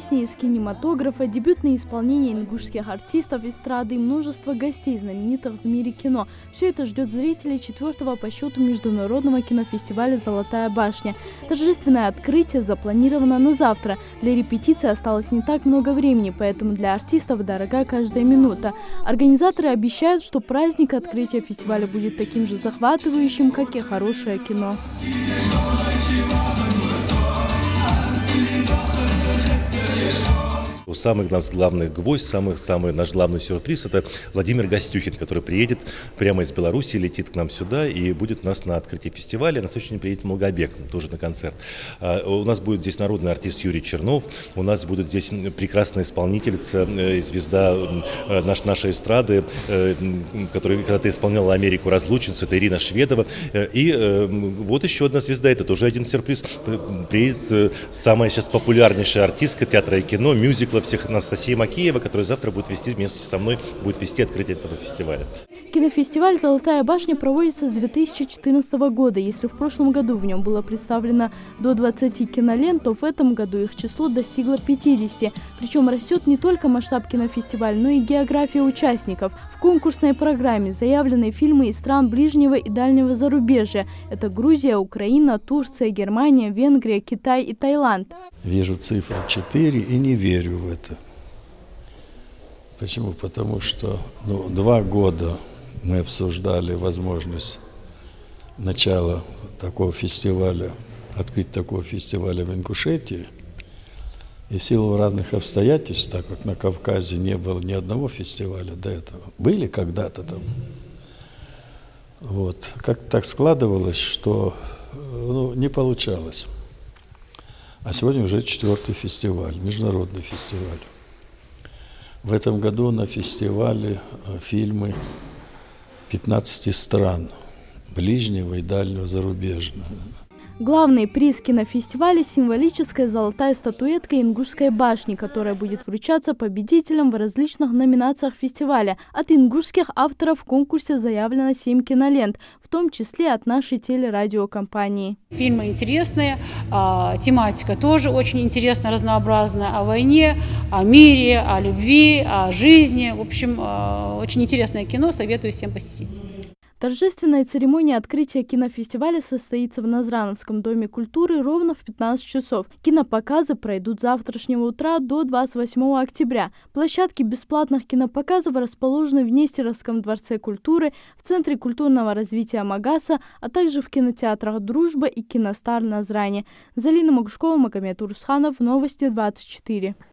песни из кинематографа, дебютные исполнения ингушских артистов, эстрады и множество гостей, знаменитых в мире кино. Все это ждет зрителей 4-го по счету международного кинофестиваля «Золотая башня». Торжественное открытие запланировано на завтра. Для репетиции осталось не так много времени, поэтому для артистов дорога каждая минута. Организаторы обещают, что праздник открытия фестиваля будет таким же захватывающим, как и хорошее кино. Самый главный гвоздь, самый наш главный сюрприз – это Владимир Гостюхин, который приедет прямо из Беларуси, летит к нам сюда и будет у нас на открытии фестиваля. На следующий день приедет Малгобек, тоже на концерт. У нас будет здесь народный артист Юрий Чернов, у нас будет здесь прекрасная исполнительница, звезда нашей эстрады, которая когда-то исполняла «Америку разлучница», это Ирина Шведова. И вот еще одна звезда, это тоже один сюрприз. Приедет самая сейчас популярнейшая артистка театра и кино, мюзикла всех, Анастасия Макеева, которая завтра будет вести вместе со мной, будет вести открытие этого фестиваля. Кинофестиваль «Золотая башня» проводится с 2014 года. Если в прошлом году в нем было представлено до 20 кинолент, то в этом году их число достигло 50. Причем растет не только масштаб кинофестиваля, но и география участников. В конкурсной программе заявлены фильмы из стран ближнего и дальнего зарубежья. Это Грузия, Украина, Турция, Германия, Венгрия, Китай и Таиланд. Вижу цифру 4 и не верю в это. Почему? Потому что 2 года мы обсуждали возможность начала такого фестиваля, открыть такого фестиваля в Ингушетии. И в силу разных обстоятельств, так как на Кавказе не было ни одного фестиваля до этого, были когда-то там. Вот. Как-то так складывалось, что не получалось. А сегодня уже 4-й фестиваль, международный фестиваль. В этом году на фестивале фильмы 15 стран, ближнего и дальнего зарубежного. Главный приз кинофестиваля – символическая золотая статуэтка Ингушской башни, которая будет вручаться победителям в различных номинациях фестиваля. От ингушских авторов в конкурсе заявлено 7 кинолент, в том числе от нашей телерадиокомпании. Фильмы интересные, тематика тоже очень интересная, разнообразная, о войне, о мире, о любви, о жизни. В общем, очень интересное кино, советую всем посетить. Торжественная церемония открытия кинофестиваля состоится в Назрановском доме культуры ровно в 15 часов. Кинопоказы пройдут с завтрашнего утра до 28 октября. Площадки бесплатных кинопоказов расположены в Нестеровском дворце культуры, в Центре культурного развития Магаса, а также в кинотеатрах «Дружба» и «Киностар» Назрани. Залина Магушкова, Магомед Урусханов, Новости 24.